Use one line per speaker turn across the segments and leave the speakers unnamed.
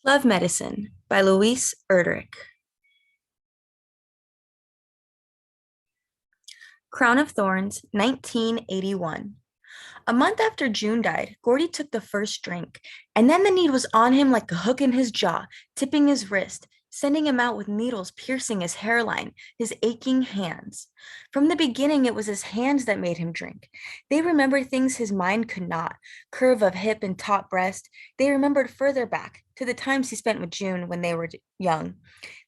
Love Medicine by Louise Erdrich. Crown of Thorns, 1981. A month after June died, Gordy took the first drink, and then the need was on him like a hook in his jaw, tipping his wrist, sending him out with needles piercing his hairline, his aching hands. From the beginning, it was his hands that made him drink. They remembered things his mind could not, curve of hip and taut breast. They remembered further back to the times he spent with June when they were young.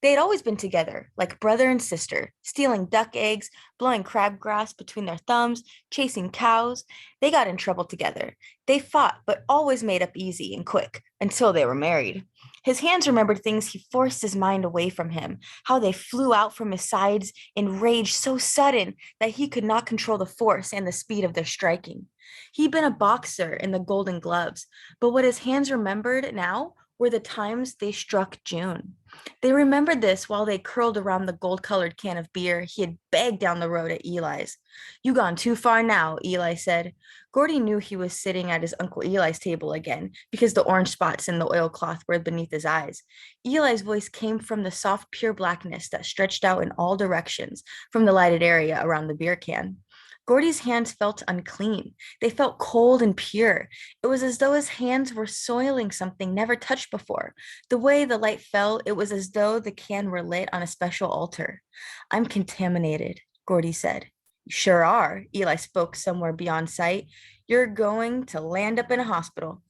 They had always been together, like brother and sister, stealing duck eggs, blowing crabgrass between their thumbs, chasing cows. They got in trouble together. They fought, but always made up easy and quick until they were married. His hands remembered things he forced his mind away from him, how they flew out from his sides in rage so sudden that he could not control the force and the speed of their striking. He'd been a boxer in the Golden Gloves, but what his hands remembered now were the times they struck June. They remembered this while they curled around the gold colored can of beer he had begged down the road at Eli's. "You gone too far now," Eli said. Gordy knew he was sitting at his Uncle Eli's table again because the orange spots in the oilcloth were beneath his eyes. Eli's voice came from the soft, pure blackness that stretched out in all directions from the lighted area around the beer can. Gordy's hands felt unclean. They felt cold and pure. It was as though his hands were soiling something never touched before. The way the light fell, it was as though the can were lit on a special altar. "I'm contaminated," Gordy said. "You sure are," Eli spoke somewhere beyond sight. "You're going to land up in a hospital."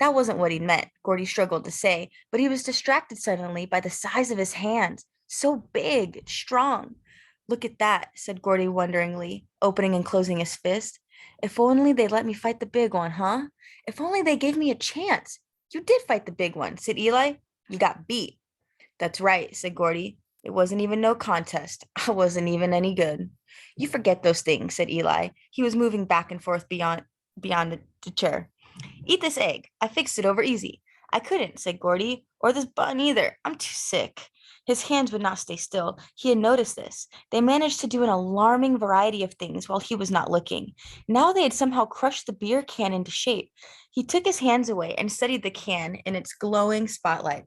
That wasn't what he meant, Gordy struggled to say, but he was distracted suddenly by the size of his hands. So big, strong. "Look at that," said Gordy wonderingly, opening and closing his fist. "If only they let me fight the big one, huh? If only they gave me a chance." "You did fight the big one," said Eli. "You got beat." "That's right," said Gordy. "It wasn't even no contest. I wasn't even any good." "You forget those things," said Eli. He was moving back and forth beyond the chair. "Eat this egg. I fixed it over easy." "I couldn't," said Gordy, "or this bun either. I'm too sick." His hands would not stay still. He had noticed this. They managed to do an alarming variety of things while he was not looking. Now they had somehow crushed the beer can into shape. He took his hands away and studied the can in its glowing spotlight.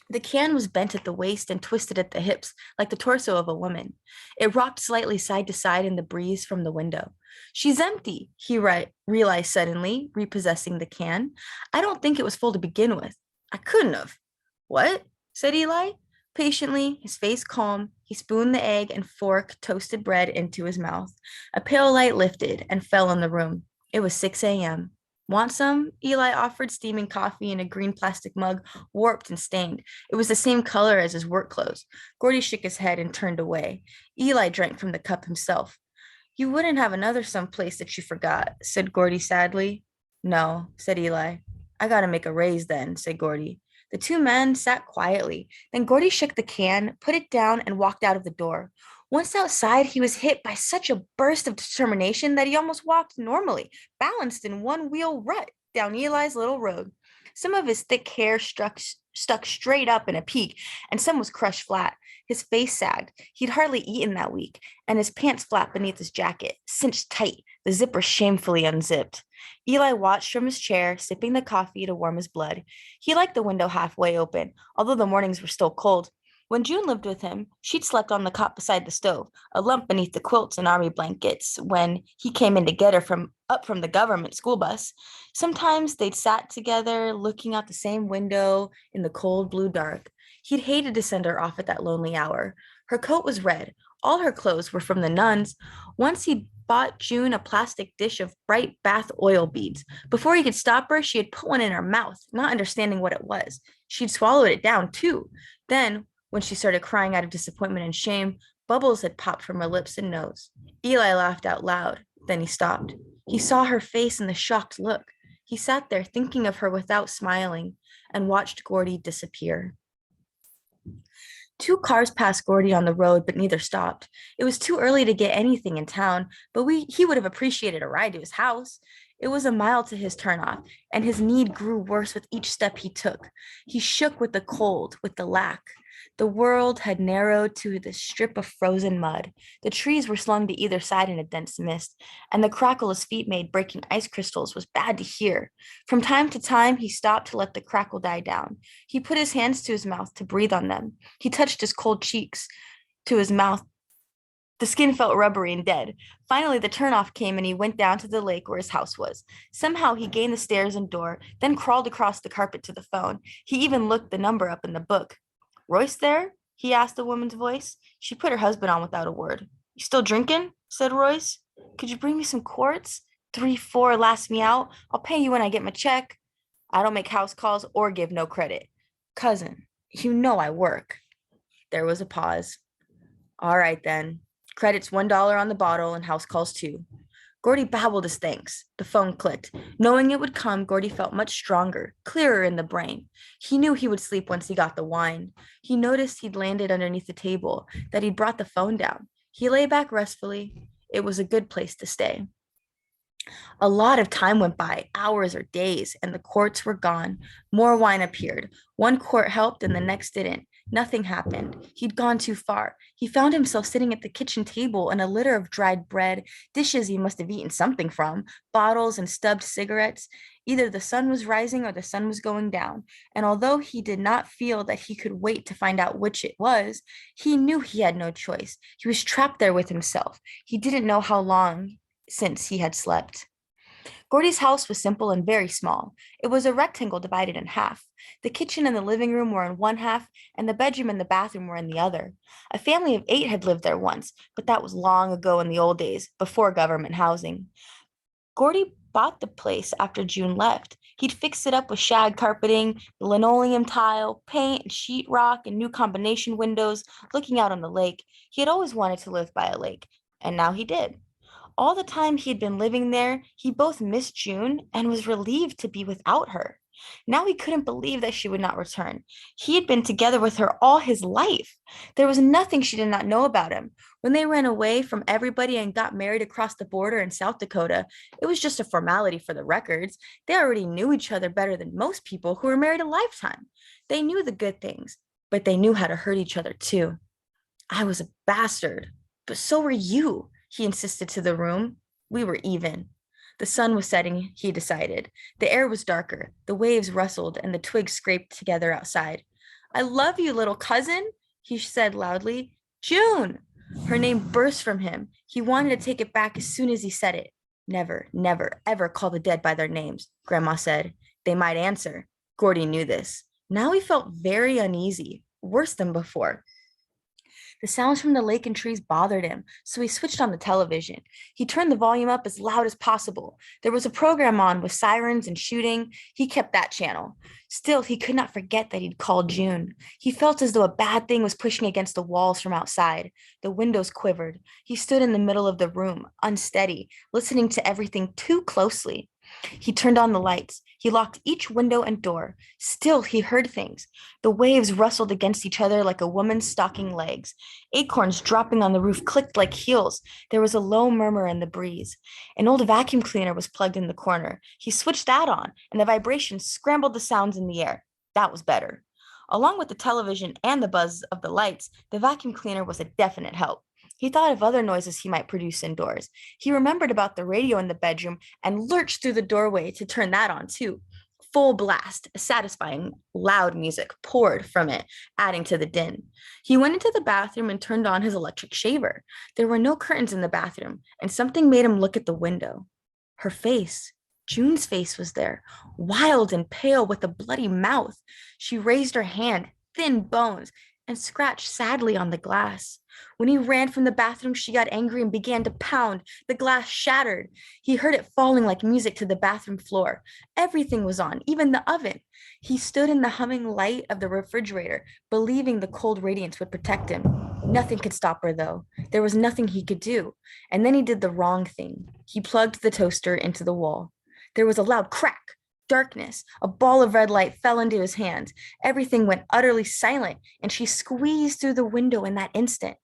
The can was bent at the waist and twisted at the hips, like the torso of a woman. It rocked slightly side to side in the breeze from the window. "She's empty," he realized suddenly, repossessing the can. "I don't think it was full to begin with. I couldn't have." "What?" said Eli. Patiently, his face calm, he spooned the egg and fork toasted bread into his mouth. A pale light lifted and fell in the room. It was 6 a.m. "Want some?" Eli offered, steaming coffee in a green plastic mug, warped and stained. It was the same color as his work clothes. Gordy shook his head and turned away. Eli drank from the cup himself. "You wouldn't have another someplace that you forgot," said Gordy sadly. "No," said Eli. "I gotta make a raise then," said Gordy. The two men sat quietly. Then Gordy shook the can, put it down, and walked out of the door. Once outside, he was hit by such a burst of determination that he almost walked normally, balanced in one wheel rut down Eli's little road. Some of his thick hair stuck straight up in a peak, and some was crushed flat. His face sagged. He'd hardly eaten that week, and his pants flapped beneath his jacket, cinched tight, the zipper shamefully unzipped. Eli watched from his chair, sipping the coffee to warm his blood. He liked the window halfway open, although the mornings were still cold. When June lived with him, she'd slept on the cot beside the stove, a lump beneath the quilts and army blankets when he came in to get her from the government school bus. Sometimes they'd sat together, looking out the same window in the cold blue dark. He'd hated to send her off at that lonely hour. Her coat was red. All her clothes were from the nuns. Once he'd bought June a plastic dish of bright bath oil beads. Before he could stop her, she had put one in her mouth, not understanding what it was. She'd swallowed it down, too. Then, when she started crying out of disappointment and shame, bubbles had popped from her lips and nose. Eli laughed out loud. Then he stopped. He saw her face in the shocked look. He sat there thinking of her without smiling and watched Gordy disappear. Two cars passed Gordy on the road, but neither stopped. It was too early to get anything in town, but he would have appreciated a ride to his house. It was a mile to his turnoff, and his need grew worse with each step he took. He shook with the cold, with the lack. The world had narrowed to this strip of frozen mud. The trees were slung to either side in a dense mist, and the crackle his feet made breaking ice crystals was bad to hear. From time to time, he stopped to let the crackle die down. He put his hands to his mouth to breathe on them. He touched his cold cheeks to his mouth. The skin felt rubbery and dead. Finally, the turnoff came and he went down to the lake where his house was. Somehow, he gained the stairs and door, then crawled across the carpet to the phone. He even looked the number up in the book. Royce there? He asked the woman's voice. She put her husband on without a word. You still drinking? Said Royce. Could you bring me some quarts? 3, 4 lasts me out. I'll pay you when I get my check. I don't make house calls or give no credit. Cousin, you know I work. There was a pause. All right then. Credits $1 on the bottle and house calls too. Gordy babbled his thanks. The phone clicked. Knowing it would come, Gordy felt much stronger, clearer in the brain. He knew he would sleep once he got the wine. He noticed he'd landed underneath the table, that he'd brought the phone down. He lay back restfully. It was a good place to stay. A lot of time went by, hours or days, and the quarts were gone. More wine appeared. One quart helped and the next didn't. Nothing happened. He'd gone too far. He found himself sitting at the kitchen table in a litter of dried bread, dishes he must have eaten something from, bottles and stubbed cigarettes. Either the sun was rising or the sun was going down. And although he did not feel that he could wait to find out which it was, he knew he had no choice. He was trapped there with himself. He didn't know how long since he had slept. Gordy's house was simple and very small. It was a rectangle divided in half. The kitchen and the living room were in one half, and the bedroom and the bathroom were in the other. A family of 8 had lived there once, but that was long ago in the old days, before government housing. Gordy bought the place after June left. He'd fixed it up with shag carpeting, linoleum tile, paint, sheetrock, and new combination windows looking out on the lake. He had always wanted to live by a lake, and now he did. All the time he had been living there, he both missed June and was relieved to be without her. Now he couldn't believe that she would not return. He had been together with her all his life. There was nothing she did not know about him. When they ran away from everybody and got married across the border in South Dakota, it was just a formality for the records. They already knew each other better than most people who were married a lifetime. They knew the good things, but they knew how to hurt each other too. I was a bastard, but so were you, he insisted to the room. We were even. The sun was setting, he decided. The air was darker. The waves rustled and the twigs scraped together outside. I love you, little cousin, he said loudly. June! Her name burst from him. He wanted to take it back as soon as he said it. Never, never, ever call the dead by their names, Grandma said. They might answer. Gordy knew this. Now he felt very uneasy, worse than before. The sounds from the lake and trees bothered him, so he switched on the television. He turned the volume up as loud as possible. There was a program on with sirens and shooting. He kept that channel. Still, he could not forget that he'd called June. He felt as though a bad thing was pushing against the walls from outside. The windows quivered. He stood in the middle of the room, unsteady, listening to everything too closely. He turned on the lights. He locked each window and door. Still, he heard things. The waves rustled against each other like a woman's stalking legs. Acorns dropping on the roof clicked like heels. There was a low murmur in the breeze. An old vacuum cleaner was plugged in the corner. He switched that on, and the vibration scrambled the sounds in the air. That was better. Along with the television and the buzz of the lights, the vacuum cleaner was a definite help. He thought of other noises he might produce indoors. He remembered about the radio in the bedroom and lurched through the doorway to turn that on too. Full blast, satisfying, loud music poured from it, adding to the din. He went into the bathroom and turned on his electric shaver. There were no curtains in the bathroom, and something made him look at the window. Her face, June's face, was there, wild and pale with a bloody mouth. She raised her hand, thin bones, and scratched sadly on the glass. When he ran from the bathroom, she got angry and began to pound. The glass shattered. He heard it falling like music to the bathroom floor. Everything was on, even the oven. He stood in the humming light of the refrigerator, believing the cold radiance would protect him. Nothing could stop her, though. There was nothing he could do. And then he did the wrong thing. He plugged the toaster into the wall. There was a loud crack. Darkness. A ball of red light fell into his hands. Everything went utterly silent, and she squeezed through the window in that instant.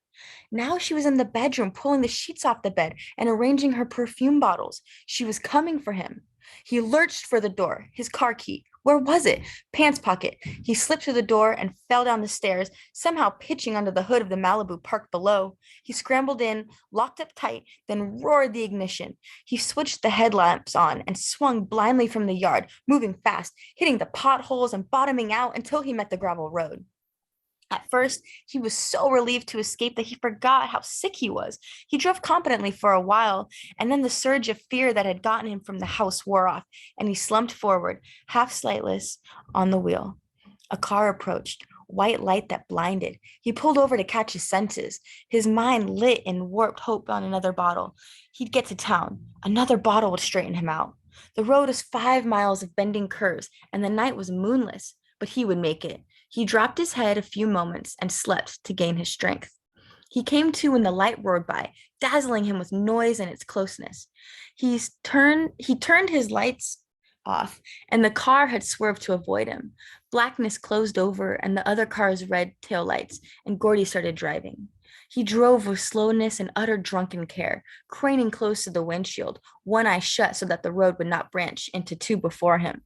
Now she was in the bedroom, pulling the sheets off the bed and arranging her perfume bottles. She was coming for him. He lurched for the door, his car key. Where was it? Pants pocket. He slipped through the door and fell down the stairs, somehow pitching under the hood of the Malibu parked below. He scrambled in, locked up tight, then roared the ignition. He switched the headlamps on and swung blindly from the yard, moving fast, hitting the potholes and bottoming out until he met the gravel road. At first, he was so relieved to escape that he forgot how sick he was. He drove competently for a while, and then the surge of fear that had gotten him from the house wore off, and he slumped forward, half sightless, on the wheel. A car approached, white light that blinded. He pulled over to catch his senses, his mind lit in warped hope on another bottle. He'd get to town. Another bottle would straighten him out. The road was 5 miles of bending curves, and the night was moonless, but he would make it. He dropped his head a few moments and slept to gain his strength. He came to when the light roared by, dazzling him with noise and its closeness. He turned his lights off, and the car had swerved to avoid him. Blackness closed over and the other car's red taillights, and Gordy started driving. He drove with slowness and utter drunken care, craning close to the windshield, one eye shut so that the road would not branch into two before him.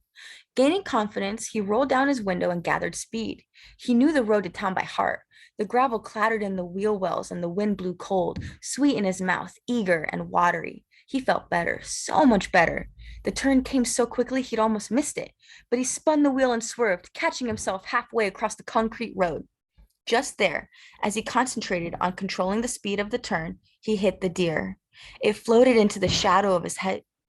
Gaining confidence, he rolled down his window and gathered speed. He knew the road to town by heart. The gravel clattered in the wheel wells and the wind blew cold, sweet in his mouth, eager and watery. He felt better, so much better. The turn came so quickly he'd almost missed it, but he spun the wheel and swerved, catching himself halfway across the concrete road. Just there, as he concentrated on controlling the speed of the turn, he hit the deer. It floated into the shadow of his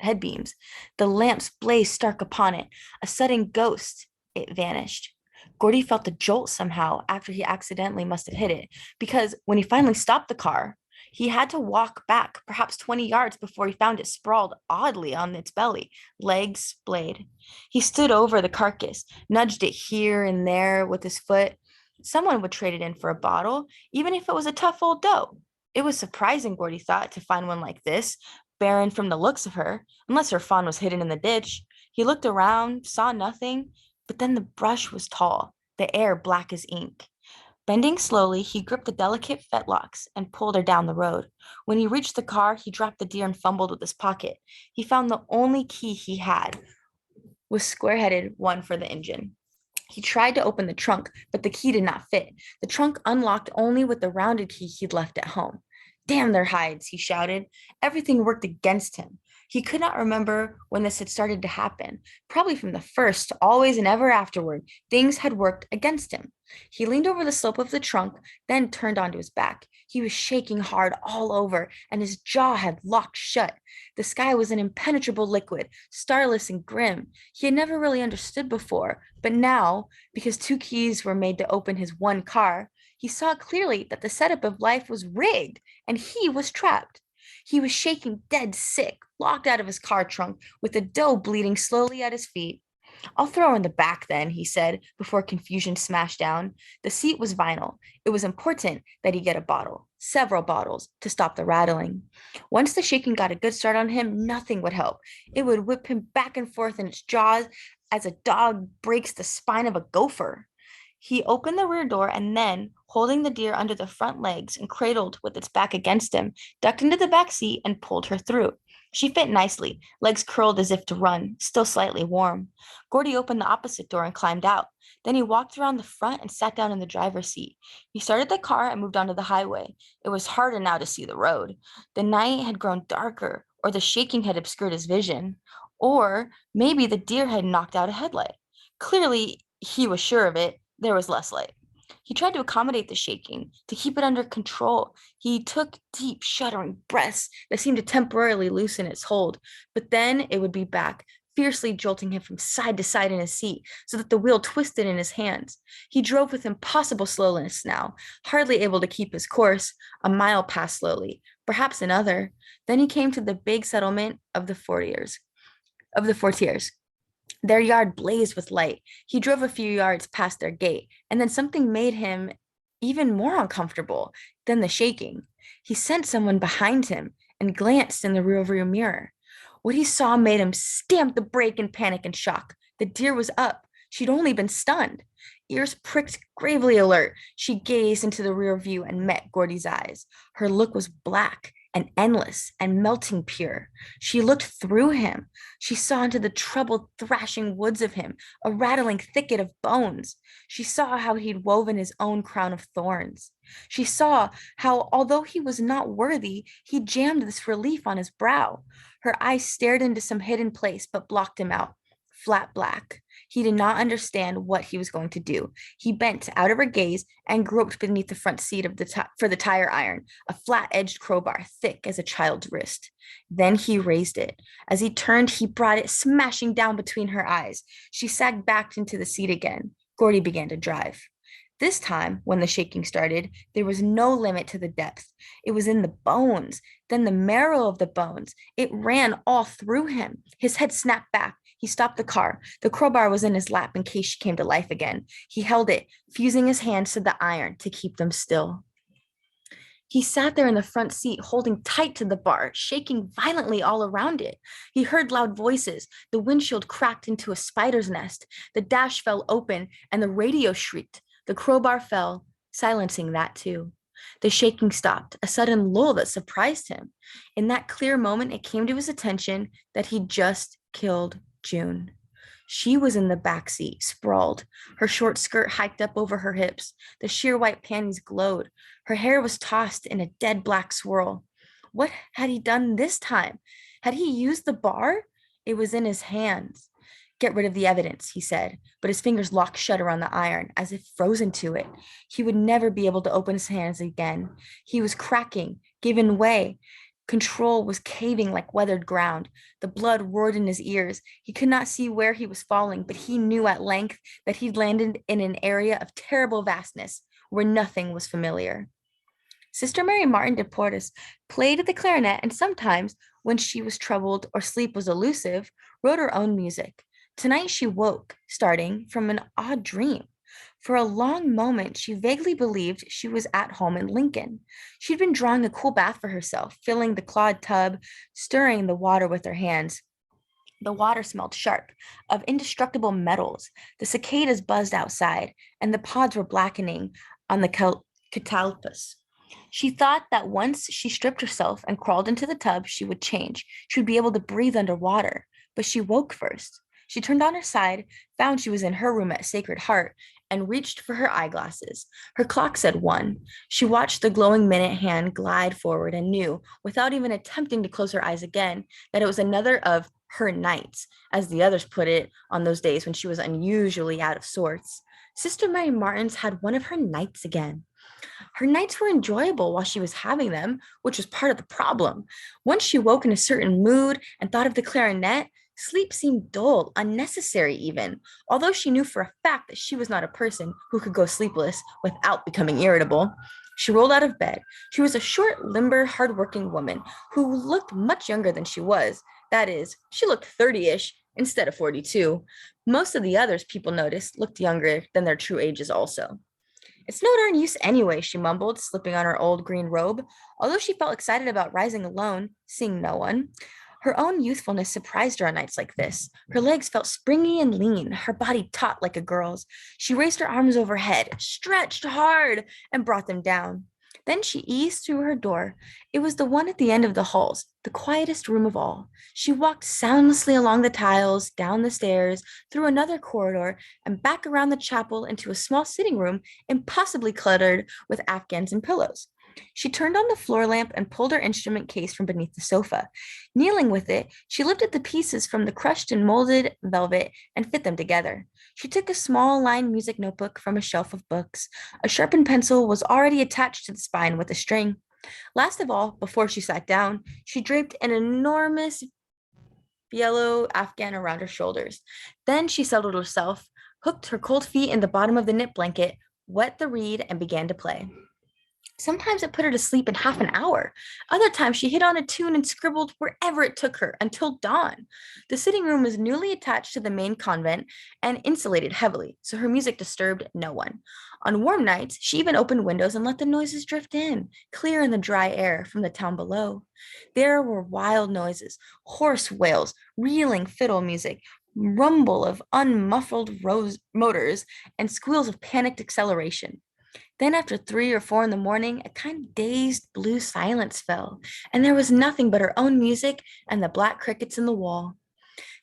headbeams. The lamps blazed stark upon it. A sudden ghost, it vanished. Gordy felt a jolt somehow after he accidentally must have hit it, because when he finally stopped the car, he had to walk back perhaps 20 yards before he found it sprawled oddly on its belly, legs splayed. He stood over the carcass, nudged it here and there with his foot. Someone would trade it in for a bottle, even if it was a tough old doe. It was surprising, Gordy thought, to find one like this, barren from the looks of her, unless her fawn was hidden in the ditch. He looked around, saw nothing, but then the brush was tall, the air black as ink. Bending slowly, he gripped the delicate fetlocks and pulled her down the road. When he reached the car, he dropped the deer and fumbled with his pocket. He found the only key he had was square-headed one for the engine. He tried to open the trunk, but the key did not fit. The trunk unlocked only with the rounded key he'd left at home. Damn their hides, he shouted. Everything worked against him. He could not remember when this had started to happen. Probably from the first, always and ever afterward, things had worked against him. He leaned over the slope of the trunk, then turned onto his back. He was shaking hard all over, and his jaw had locked shut. The sky was an impenetrable liquid, starless and grim. He had never really understood before, but now, because two keys were made to open his one car, he saw clearly that the setup of life was rigged, and he was trapped. He was shaking dead sick, locked out of his car trunk, with the doe bleeding slowly at his feet. I'll throw her in the back then, he said, before confusion smashed down. The seat was vinyl. It was important that he get a bottle, several bottles, to stop the rattling. Once the shaking got a good start on him, nothing would help. It would whip him back and forth in its jaws as a dog breaks the spine of a gopher. He opened the rear door and then, holding the deer under the front legs and cradled with its back against him, ducked into the back seat and pulled her through. She fit nicely, legs curled as if to run, still slightly warm. Gordy opened the opposite door and climbed out. Then he walked around the front and sat down in the driver's seat. He started the car and moved onto the highway. It was harder now to see the road. The night had grown darker, or the shaking had obscured his vision. Or maybe the deer had knocked out a headlight. Clearly, he was sure of it, there was less light. He tried to accommodate the shaking, to keep it under control. He took deep, shuddering breaths that seemed to temporarily loosen its hold, but then it would be back, fiercely jolting him from side to side in his seat, so that the wheel twisted in his hands. He drove with impossible slowness now, hardly able to keep his course. A mile passed slowly, perhaps another. Then he came to the big settlement of the Fortiers. Their yard blazed with light. He drove a few yards past their gate, and then something made him even more uncomfortable than the shaking. He sensed someone behind him and glanced in the rearview mirror. What he saw made him stamp the brake in panic and shock. The deer was up. She'd only been stunned. Ears pricked, gravely alert, she gazed into the rear view and met Gordy's eyes. Her look was black, and endless and melting pure. She looked through him. She saw into the troubled, thrashing woods of him, a rattling thicket of bones. She saw how he'd woven his own crown of thorns. She saw how, although he was not worthy, he jammed this relief on his brow. Her eyes stared into some hidden place, but blocked him out. Flat black. He did not understand what he was going to do. He bent out of her gaze and groped beneath the front seat of for the tire iron, a flat-edged crowbar thick as a child's wrist. Then he raised it. As he turned, he brought it smashing down between her eyes. She sagged back into the seat again. Gordy began to drive. This time, when the shaking started, there was no limit to the depth. It was in the bones, then the marrow of the bones. It ran all through him. His head snapped back. He stopped the car. The crowbar was in his lap in case she came to life again. He held it, fusing his hands to the iron to keep them still. He sat there in the front seat, holding tight to the bar, shaking violently all around it. He heard loud voices. The windshield cracked into a spider's nest. The dash fell open, and the radio shrieked. The crowbar fell, silencing that too. The shaking stopped, a sudden lull that surprised him. In that clear moment, it came to his attention that he just killed June. She was in the back seat, sprawled, her short skirt hiked up over her hips. The sheer white panties glowed. Her hair was tossed in a dead black swirl. What had he done this time? Had he used the bar? It was in his hands. Get rid of the evidence, he said, but his fingers locked shut around the iron, as if frozen to it. He would never be able to open his hands again. He was cracking, giving way. Control was caving like weathered ground. The blood roared in his ears. He could not see where he was falling, but he knew at length that he'd landed in an area of terrible vastness where nothing was familiar. Sister Mary Martin de Portes played the clarinet and sometimes, when she was troubled or sleep was elusive, wrote her own music. Tonight she woke, starting from an odd dream. For a long moment, she vaguely believed she was at home in Lincoln. She'd been drawing a cool bath for herself, filling the clawed tub, stirring the water with her hands. The water smelled sharp, of indestructible metals. The cicadas buzzed outside, and the pods were blackening on the catalpus. She thought that once she stripped herself and crawled into the tub, she would change. She would be able to breathe underwater. But she woke first. She turned on her side, found she was in her room at Sacred Heart, and reached for her eyeglasses. Her clock said 1. She watched the glowing minute hand glide forward and knew, without even attempting to close her eyes again, that it was another of her nights, as the others put it on those days when she was unusually out of sorts. Sister Mary Martin's had one of her nights again. Her nights were enjoyable while she was having them, which was part of the problem. Once she woke in a certain mood and thought of the clarinet, sleep seemed dull, unnecessary even, although she knew for a fact that she was not a person who could go sleepless without becoming irritable. She rolled out of bed. She was a short, limber, hardworking woman who looked much younger than she was. That is, she looked 30-ish instead of 42. Most of the others people noticed looked younger than their true ages also. It's no darn use anyway, she mumbled, slipping on her old green robe. Although she felt excited about rising alone, seeing no one, her own youthfulness surprised her on nights like this. Her legs felt springy and lean, her body taut like a girl's. She raised her arms overhead, stretched hard, and brought them down. Then she eased through her door. It was the one at the end of the halls, the quietest room of all. She walked soundlessly along the tiles, down the stairs, through another corridor, and back around the chapel into a small sitting room impossibly cluttered with afghans and pillows. She turned on the floor lamp and pulled her instrument case from beneath the sofa. Kneeling with it, she lifted the pieces from the crushed and molded velvet and fit them together. She took a small lined music notebook from a shelf of books. A sharpened pencil was already attached to the spine with a string. Last of all, before she sat down, she draped an enormous yellow afghan around her shoulders. Then she settled herself, hooked her cold feet in the bottom of the knit blanket, wet the reed, and began to play. Sometimes it put her to sleep in half an hour. Other times she hit on a tune and scribbled wherever it took her until dawn. The sitting room was newly attached to the main convent and insulated heavily, so her music disturbed no one. On warm nights, she even opened windows and let the noises drift in, clear in the dry air from the town below. There were wild noises, hoarse wails, reeling fiddle music, rumble of unmuffled motors, and squeals of panicked acceleration. Then, after 3 or 4 in the morning, a kind of dazed blue silence fell, and there was nothing but her own music and the black crickets in the wall.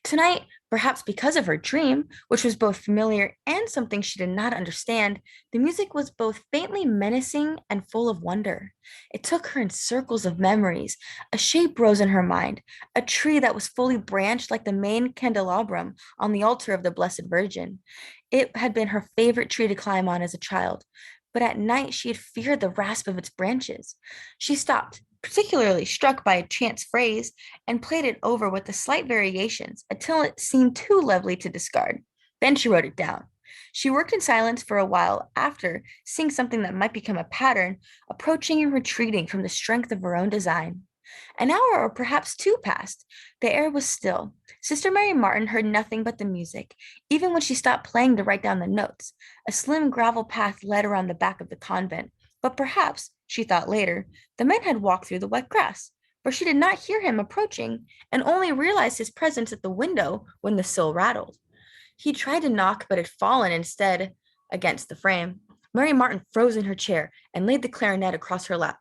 Tonight, perhaps because of her dream, which was both familiar and something she did not understand, the music was both faintly menacing and full of wonder. It took her in circles of memories. A shape rose in her mind, a tree that was fully branched like the main candelabrum on the altar of the Blessed Virgin. It had been her favorite tree to climb on as a child, but at night she had feared the rasp of its branches. She stopped, particularly struck by a chance phrase, and played it over with the slight variations until it seemed too lovely to discard. Then she wrote it down. She worked in silence for a while after, seeing something that might become a pattern, approaching and retreating from the strength of her own design. An hour or perhaps two passed. The air was still. Sister Mary Martin heard nothing but the music, even when she stopped playing to write down the notes. A slim gravel path led around the back of the convent, but perhaps, she thought later, the men had walked through the wet grass, for she did not hear him approaching and only realized his presence at the window when the sill rattled. He tried to knock, but had fallen instead against the frame. Mary Martin froze in her chair and laid the clarinet across her lap.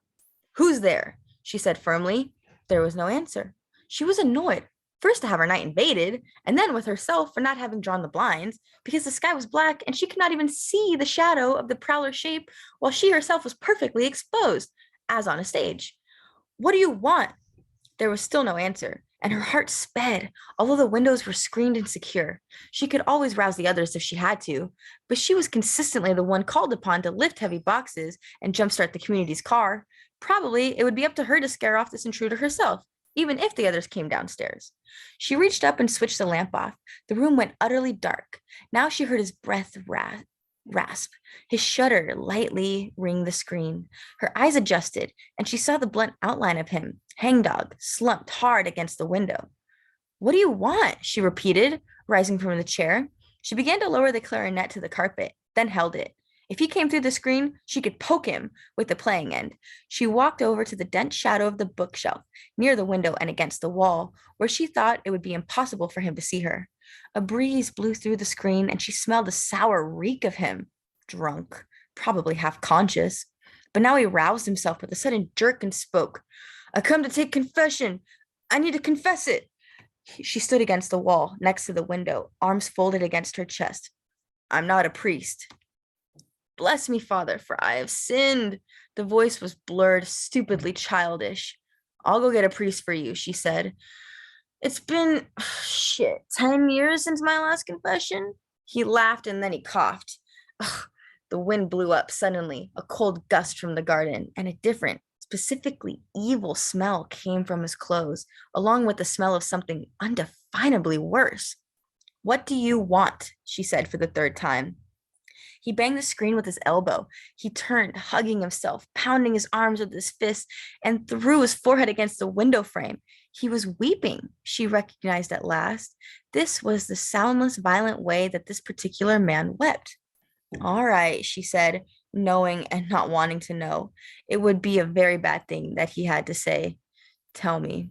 "Who's there?" she said firmly. There was no answer. She was annoyed, first to have her night invaded, and then with herself for not having drawn the blinds, because the sky was black and she could not even see the shadow of the prowler's shape, while she herself was perfectly exposed, as on a stage. "What do you want?" There was still no answer, and her heart sped, although the windows were screened and secure. She could always rouse the others if she had to, but she was consistently the one called upon to lift heavy boxes and jumpstart the community's car. Probably it would be up to her to scare off this intruder herself, even if the others came downstairs. She reached up and switched the lamp off. The room went utterly dark. Now she heard his breath rasp, his shudder lightly ring the screen. Her eyes adjusted, and she saw the blunt outline of him, hangdog, slumped hard against the window. "What do you want?" she repeated, rising from the chair. She began to lower the clarinet to the carpet, then held it. If he came through the screen, she could poke him with the playing end. She walked over to the dense shadow of the bookshelf, near the window and against the wall, where she thought it would be impossible for him to see her. A breeze blew through the screen, and she smelled the sour reek of him. Drunk, probably half conscious. But now he roused himself with a sudden jerk and spoke. "I come to take confession. I need to confess it." She stood against the wall, next to the window, arms folded against her chest. "I'm not a priest." "Bless me, Father, for I have sinned." The voice was blurred, stupidly childish. "I'll go get a priest for you," she said. "It's been, 10 years since my last confession." He laughed and then he coughed. Ugh, the wind blew up suddenly, a cold gust from the garden, and a different, specifically evil smell came from his clothes, along with the smell of something undefinably worse. "What do you want?" she said for the third time. He banged the screen with his elbow. He turned, hugging himself, pounding his arms with his fists, and threw his forehead against the window frame. He was weeping, she recognized at last. This was the soundless, violent way that this particular man wept. "All right," she said, knowing and not wanting to know. It would be a very bad thing that he had to say. "Tell me."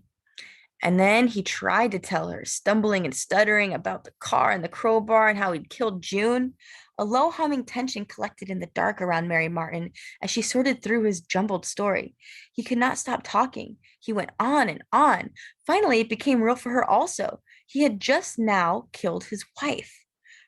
And then he tried to tell her, stumbling and stuttering about the car and the crowbar and how he'd killed June. A low humming tension collected in the dark around Mary Martin as she sorted through his jumbled story. He could not stop talking. He went on and on. Finally, it became real for her also. He had just now killed his wife.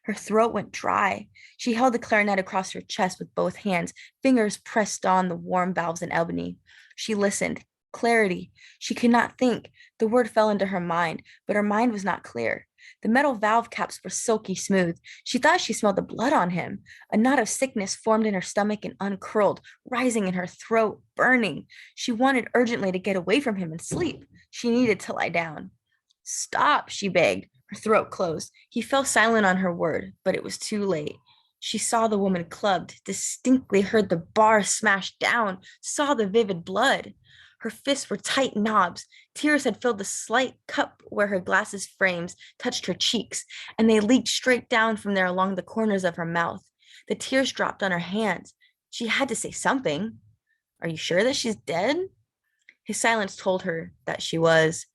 Her throat went dry. She held the clarinet across her chest with both hands, fingers pressed on the warm valves in ebony. She listened. Clarity. She could not think. The word fell into her mind, but her mind was not clear. The metal valve caps were silky smooth. She thought she smelled the blood on him. A knot of sickness formed in her stomach and uncurled, rising in her throat, burning. She wanted urgently to get away from him and sleep. She needed to lie down. "Stop," she begged. Her throat closed. He fell silent on her word, but it was too late. She saw the woman clubbed, distinctly heard the bar smashed down, saw the vivid blood. Her fists were tight knobs. Tears had filled the slight cup where her glasses frames touched her cheeks, and they leaked straight down from there along the corners of her mouth. The tears dropped on her hands. She had to say something. "Are you sure that she's dead?" His silence told her that she was.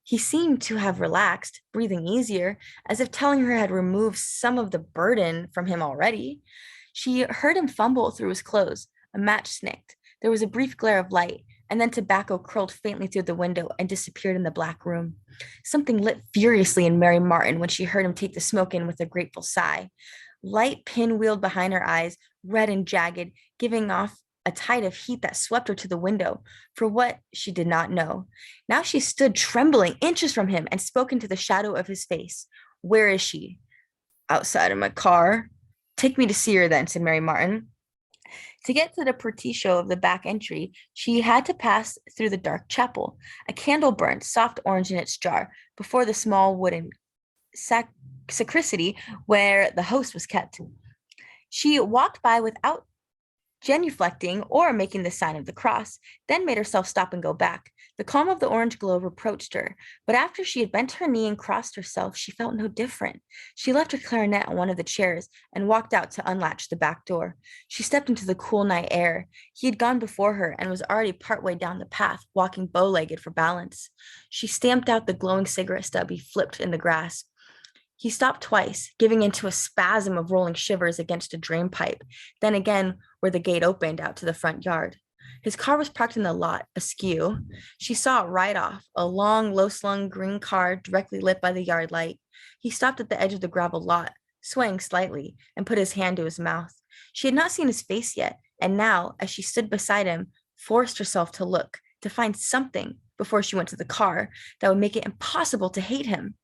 He seemed to have relaxed, breathing easier, as if telling her had removed some of the burden from him already. She heard him fumble through his clothes. A match snicked. There was a brief glare of light, and then tobacco curled faintly through the window and disappeared in the black room. Something lit furiously in Mary Martin when she heard him take the smoke in with a grateful sigh. Light pinwheeled behind her eyes, red and jagged, giving off a tide of heat that swept her to the window, for what she did not know. Now she stood trembling inches from him and spoke into the shadow of his face. Where is she? Outside of my car. Take me to see her then, said Mary Martin. To get to the portico of the back entry, she had to pass through the dark chapel. A candle burned, soft orange in its jar, before the small wooden sacristy where the host was kept. She walked by without genuflecting or making the sign of the cross, then made herself stop and go back. The calm of the orange glow reproached her, but after she had bent her knee and crossed herself, she felt no different. She left her clarinet on one of the chairs and walked out to unlatch the back door. She stepped into the cool night air. He had gone before her and was already partway down the path, walking bow-legged for balance. She stamped out the glowing cigarette stub he flipped in the grass. He stopped twice, giving into a spasm of rolling shivers against a drain pipe, then again where the gate opened out to the front yard. His car was parked in the lot, askew. She saw it right off, a long, low-slung green car directly lit by the yard light. He stopped at the edge of the gravel lot, swaying slightly, and put his hand to his mouth. She had not seen his face yet, and now, as she stood beside him, forced herself to look, to find something, before she went to the car, that would make it impossible to hate him.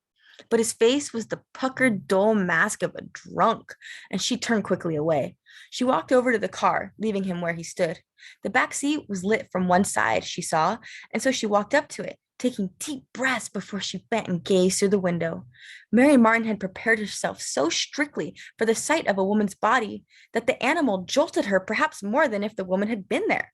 But his face was the puckered, dull mask of a drunk, and she turned quickly away. She walked over to the car, leaving him where he stood. The back seat was lit from one side, she saw, and so she walked up to it, taking deep breaths before she bent and gazed through the window. Mary Martin had prepared herself so strictly for the sight of a woman's body that the animal jolted her perhaps more than if the woman had been there.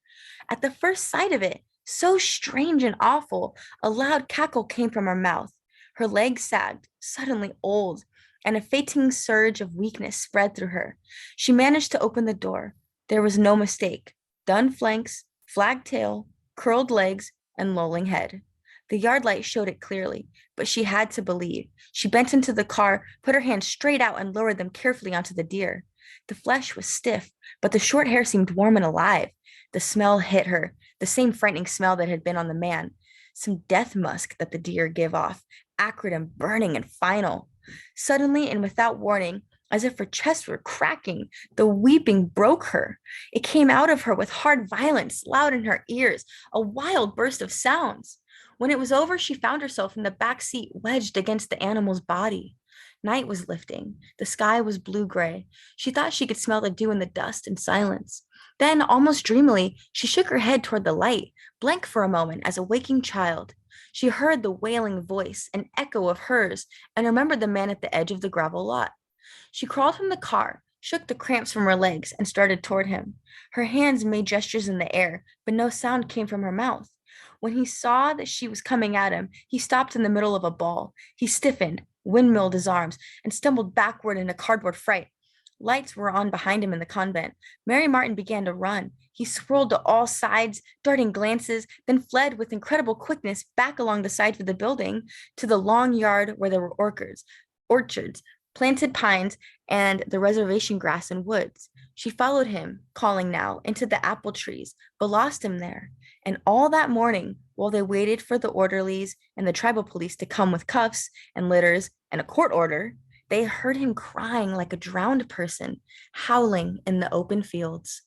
At the first sight of it, so strange and awful, a loud cackle came from her mouth. Her legs sagged, suddenly old, and a fainting surge of weakness spread through her. She managed to open the door. There was no mistake. Dun flanks, flagged tail, curled legs, and lolling head. The yard light showed it clearly, but she had to believe. She bent into the car, put her hands straight out, and lowered them carefully onto the deer. The flesh was stiff, but the short hair seemed warm and alive. The smell hit her, the same frightening smell that had been on the man. Some death musk that the deer give off, acrid and burning and final. Suddenly and without warning, as if her chest were cracking, the weeping broke her. It came out of her with hard violence, loud in her ears, a wild burst of sounds. When it was over, she found herself in the back seat, wedged against the animal's body. Night was lifting. The sky was blue-gray. She thought she could smell the dew in the dust and silence. Then, almost dreamily, she shook her head toward the light, blank for a moment as a waking child. She heard the wailing voice, an echo of hers, and remembered the man at the edge of the gravel lot. She crawled from the car, shook the cramps from her legs, and started toward him. Her hands made gestures in the air, but no sound came from her mouth. When he saw that she was coming at him, he stopped in the middle of a ball. He stiffened, windmilled his arms, and stumbled backward in a cardboard fright. Lights were on behind him in the convent. Mary Martin began to run. He swirled to all sides, darting glances, then fled with incredible quickness back along the sides of the building to the long yard where there were orchards, planted pines, and the reservation grass and woods. She followed him, calling now, into the apple trees, but lost him there. And all that morning, while they waited for the orderlies and the tribal police to come with cuffs and litters and a court order, they heard him crying like a drowned person, howling in the open fields.